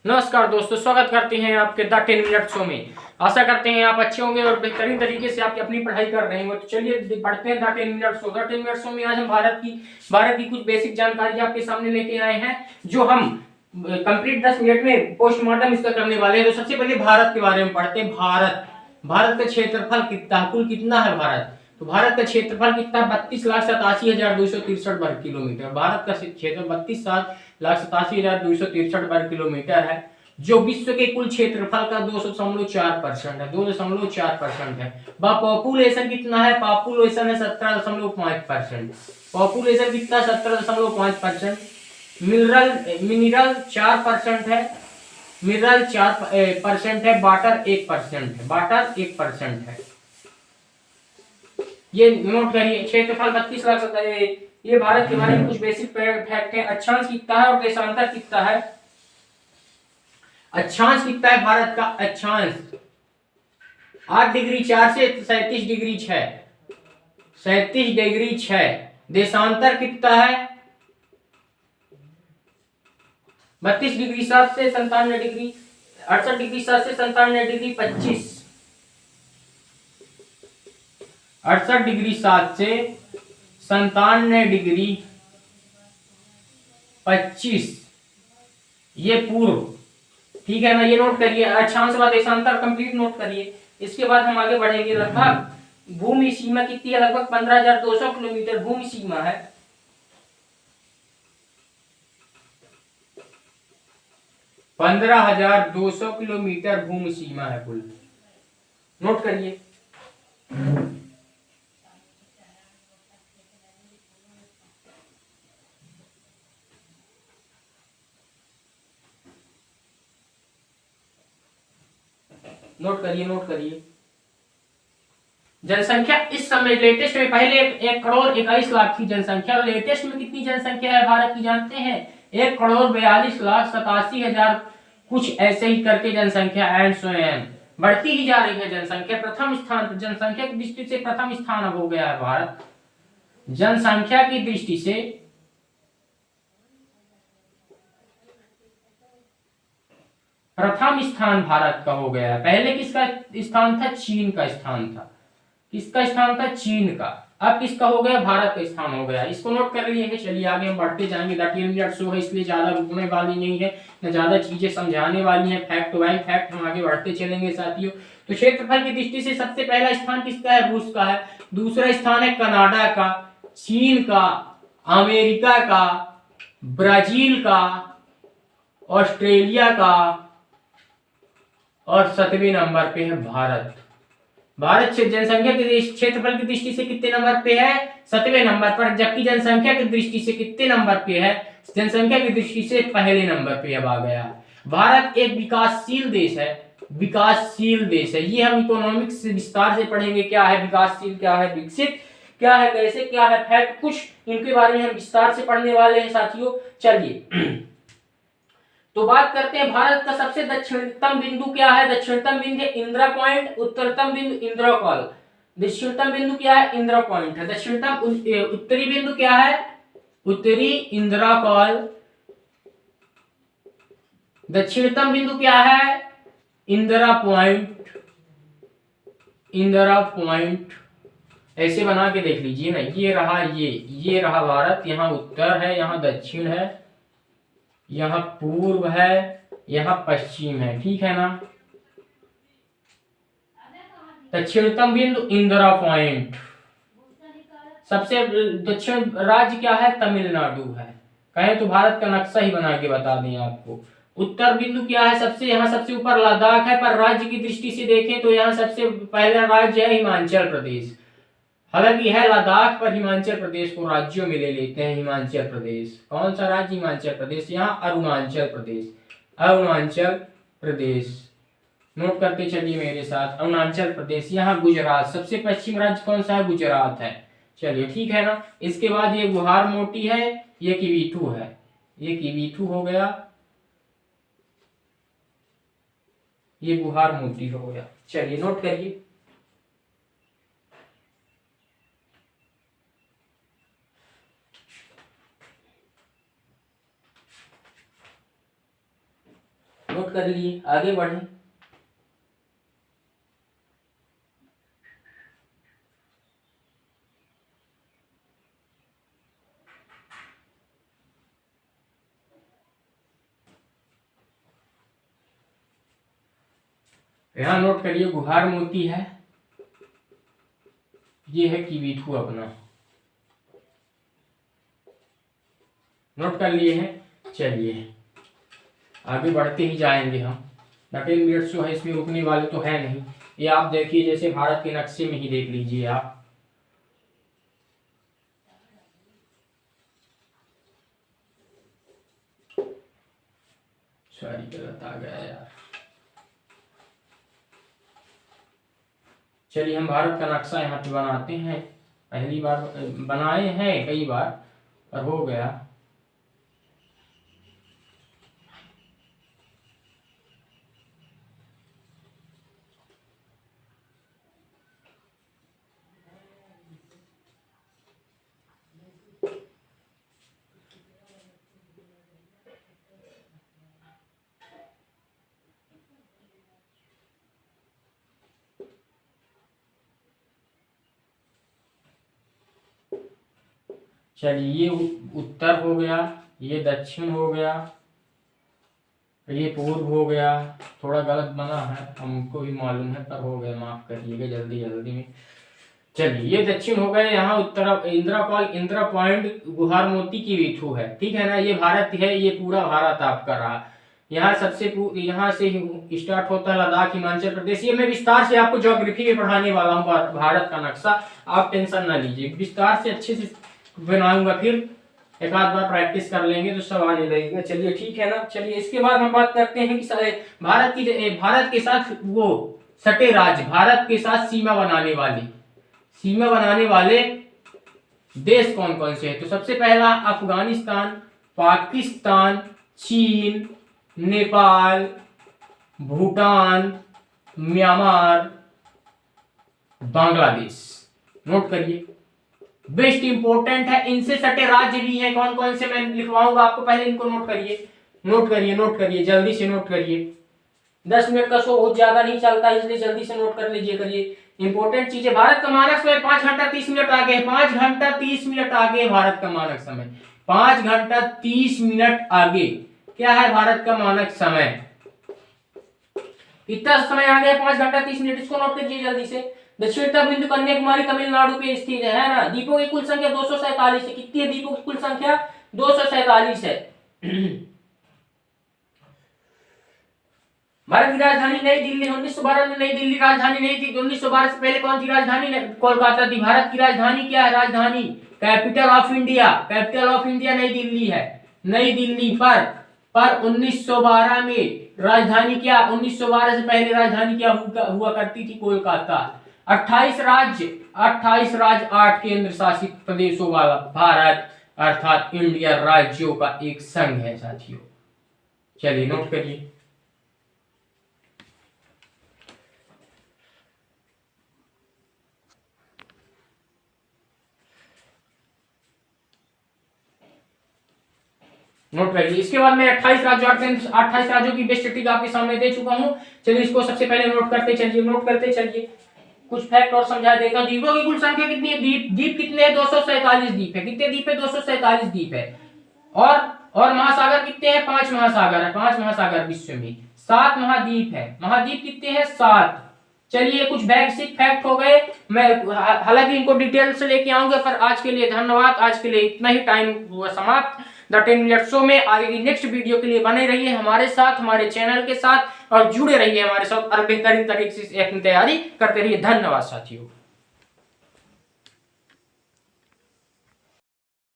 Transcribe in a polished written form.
नमस्कार दोस्तों, स्वागत करते हैं आपके द 10 मिनट शो में। आशा करते हैं आप अच्छे होंगे और बेहतरीन तरीके से आपकी अपनी पढ़ाई कर रहे होंगे। तो चलिए पढ़ते हैं the 10 minute show. The 10 minute show में आज हम भारत की कुछ बेसिक जानकारी आपके सामने लेके आए हैं, जो हम कंप्लीट 10 मिनट में पोस्टमार्टम इसका करने वाले हैं। तो सबसे पहले भारत के बारे में पढ़ते हैं। भारत का क्षेत्रफल कितना, कुल कितना है भारत? तो भारत का क्षेत्रफल कितना? 32,87,263 वर्ग किलोमीटर। भारत का क्षेत्र 32,87,263 वर्ग किलोमीटर है, जो विश्व के कुल क्षेत्रफल का 2.4% है। 2.4% है। पॉपुलेशन कितना है? पॉपुलेशन है 17.5%। पॉपुलेशन कितना? 17.5%। मिनरल 4% है। मिनरल 4% है। वाटर 1% है। वाटर 1% है। ये नोट करिए। क्षेत्रफल 32 लाख। ये भारत के बारे में कुछ बेसिक फैक्ट है। अक्षांश कितना है और देशांतर कितना है? अक्षांश कितना है भारत का? अक्षांश 8 डिग्री 4 से 37 डिग्री 6। 37 डिग्री 6। देशांतर कितना है? 32 डिग्री 7 से 97 डिग्री 68 डिग्री 7 से 97 डिग्री 25। 68 डिग्री 7 से 97 डिग्री 25। ये पूर्व, ठीक है ना? ये नोट करिए। अक्षांश व देशांतर कंप्लीट नोट करिए। इसके बाद हम आगे बढ़ेंगे। लगभग भूमि सीमा कितनी है? लगभग 15,200 किलोमीटर भूमि सीमा है। 15,200 किलोमीटर भूमि सीमा है कुल। नोट करिए। नोट करिए, नोट करिए। जनसंख्या इस समय लेटेस्ट में, पहले 1,21,00,000 की जनसंख्या, लेटेस्ट में कितनी जनसंख्या है भारत की जानते हैं? 1,42,87,000 कुछ ऐसे ही करके जनसंख्या एंड सो एन बढ़ती ही जा रही है। जनसंख्या प्रथम स्थान, जनसंख्या की दृष्टि से प्रथम स्थान अब हो गया है भारत। जनसंख्या की दृष्टि से प्रथम स्थान भारत का हो गया है। पहले किसका स्थान था? चीन का स्थान था। किसका स्थान था? चीन का। अब किसका हो गया? भारत का स्थान हो गया। इसको नोट कर लिए। चलिए आगे हम बढ़ते जाएंगे। 10 मिनट शो है, इसलिए ज्यादा रुकने वाली नहीं है, न ज्यादा चीजें समझाने वाली हैं। फैक्ट बाय फैक्ट हम आगे बढ़ते चलेंगे साथियों। तो क्षेत्रफल की दृष्टि से सबसे पहला स्थान किसका है? रूस का है। दूसरा स्थान है कनाडा का, चीन का, अमेरिका का, ब्राजील का, ऑस्ट्रेलिया का, और 7वें नंबर पे है भारत। भारत जनसंख्या के क्षेत्रफल की दृष्टि से कितने नंबर पे है? 7वें नंबर पर। जबकि जनसंख्या की दृष्टि से कितने नंबर पे है? जनसंख्या की दृष्टि से पहले नंबर पे अब आ गया। भारत एक विकासशील देश है। विकासशील देश है। ये हम इकोनॉमिक्स विस्तार से पढ़ेंगे। क्या है विकासशील, क्या है विकसित, क्या है कैसे, क्या है फैक्ट, कुछ इनके बारे में हम विस्तार से पढ़ने वाले हैं साथियों। चलिए तो बात करते हैं भारत का सबसे दक्षिणतम बिंदु क्या है? दक्षिणतम बिंदु इंदिरा पॉइंट, उत्तरतम बिंदु इंदिरा कॉल। दक्षिणतम बिंदु क्या है? इंदिरा पॉइंट है। दक्षिणतम उत्तरी बिंदु क्या है? उत्तरी इंदिरा कॉल। दक्षिणतम बिंदु क्या है? इंदिरा पॉइंट। इंदिरा पॉइंट ऐसे बना के देख लीजिए ना। ये रहा, ये रहा भारत। यहाँ उत्तर है, यहाँ दक्षिण है, यहाँ पूर्व है, यहाँ पश्चिम है, ठीक है ना? दक्षिणतम बिंदु इंदिरा पॉइंट। सबसे दक्षिण राज्य क्या है? तमिलनाडु है। कहें तो भारत का नक्शा ही बना के बता दें आपको। उत्तर बिंदु क्या है? यहाँ सबसे ऊपर लद्दाख है, पर राज्य की दृष्टि से देखें तो यहाँ सबसे पहला राज्य है हिमाचल प्रदेश। हालांकि है लद्दाख, पर हिमाचल प्रदेश को राज्यों में ले लेते हैं। हिमाचल प्रदेश कौन सा राज्य? हिमाचल प्रदेश। यहाँ अरुणाचल प्रदेश। अरुणाचल प्रदेश नोट करते चलिए मेरे साथ। अरुणाचल प्रदेश। यहाँ गुजरात। सबसे पश्चिम राज्य कौन सा है? गुजरात है। चलिए ठीक है ना? इसके बाद ये गुहार मोटी है, ये किवीथू है। ये किवीथू हो गया, ये गुहार मोटी हो गया। चलिए नोट करिए। नोट कर लिए, आगे बढ़े। यहां नोट करिए गुहार मोती है, ये है कीवीथू अपना, नोट कर लिए हैं। चलिए आगे बढ़ते ही जाएंगे हम। 13 मिनट्स जो है इसमें रुकने वाले तो है नहीं, ये आप देखिए जैसे भारत के नक्शे में ही देख लीजिए आप। सॉरी गलत आ गया यार। चलिए हम भारत का नक्शा यहाँ पे बनाते हैं, पहली बार बनाए हैं कई बार पर हो गया। चलिए ये उत्तर हो गया, ये दक्षिण हो गया, ये पूर्व हो गया। थोड़ा गलत बना है हमको भी मालूम है पर हो गया, माफ करिएगा जल्दी जल्दी में। चलिए ये दक्षिण हो गए। यहाँ उत्तर इंदिरा पॉइंट गुहार मोती कीवीथू है, ठीक है ना। ये भारत है, ये पूरा भारत आपका रहा। यहाँ यहाँ से स्टार्ट होता है लद्दाख हिमाचल प्रदेश। ये मैं विस्तार से आपको ज्योग्राफी में पढ़ाने वाला हूँ भारत का नक्शा, आप टेंशन ना लीजिए, विस्तार से अच्छे से बनाऊंगा, फिर एक आध बार प्रैक्टिस कर लेंगे तो सब आने लगेगा। चलिए ठीक है ना। चलिए इसके बाद हम बात करते हैं कि भारत के साथ वो सटे राज्य, भारत के साथ सीमा बनाने वाले देश कौन कौन से हैं। तो सबसे पहला अफगानिस्तान, पाकिस्तान, चीन, नेपाल, भूटान, म्यांमार, बांग्लादेश। नोट करिए, बेस्ट इंपोर्टेंट है, इनसे सटे राज्य भी हैं कौन कौन से, मैं लिखवाऊंगा आपको, पहले इनको नोट करिए जल्दी से नोट करिए। 10 मिनट का शो बहुत ज्यादा नहीं चलता, इसलिए जल्दी से नोट कर लीजिए करिए इंपोर्टेंट चीजें। भारत का मानक समय 5 घंटा 30 मिनट आगे है, 5 घंटा 30 मिनट आगे है भारत का मानक समय, 5 घंटा 30 मिनट आगे क्या है भारत का मानक समय। कितना समय आगे है? 5 घंटा 30 मिनट, इसको नोट कीजिए जल्दी से। दक्षिणतम बिंदु कन्याकुमारी तमिलनाडु पे स्थित है ना। द्वीपों की कुल संख्या 247 है। कितनी है द्वीपों की कुल संख्या? 247 है। भारत की राजधानी नई दिल्ली। 1912 में नई दिल्ली राजधानी नहीं थी। 1912 से पहले कौन सी राजधानी? कोलकाता थी। भारत की राजधानी क्या है? राजधानी कैपिटल ऑफ इंडिया नई दिल्ली है। नई दिल्ली पर 1912 में राजधानी क्या? 1912 से पहले राजधानी क्या हुआ करती थी? कोलकाता। 28 राज्य 8 केंद्र शासित प्रदेशों वाला भारत अर्थात इंडिया राज्यों का एक संघ है साथियों। चलिए नोट करिए। नोट करिए। इसके बाद मैं 28 राज्यों की बेस्ट स्टैटिस्टिक्स आपके सामने दे चुका हूं। चलिए इसको सबसे पहले नोट करते चलिए। कुछ फैक्ट और समझा देता हूं। द्वीपों की कुल संख्या कितनी है? द्वीप कितने हैं? 247 द्वीप है। कितने द्वीप है? 247 द्वीप है। और महासागर कितने हैं? 5 महासागर है। 5 महासागर विश्व में। 7 महाद्वीप है। महाद्वीप कितने हैं? 7। चलिए कुछ बेसिक फैक्ट हो गए। मैं हालांकि इनको डिटेल से लेके आऊंगा, पर आज के लिए धन्यवाद। आज के लिए इतना ही, टाइम हुआ समाप्त। द 10 मिनट शो में आगे की नेक्स्ट वीडियो के लिए बने रहिए हमारे साथ, हमारे चैनल के साथ, और जुड़े रहिए हमारे साथ और बेहतरीन तरीके से अपनी तैयारी करते रहिए। धन्यवाद साथियों।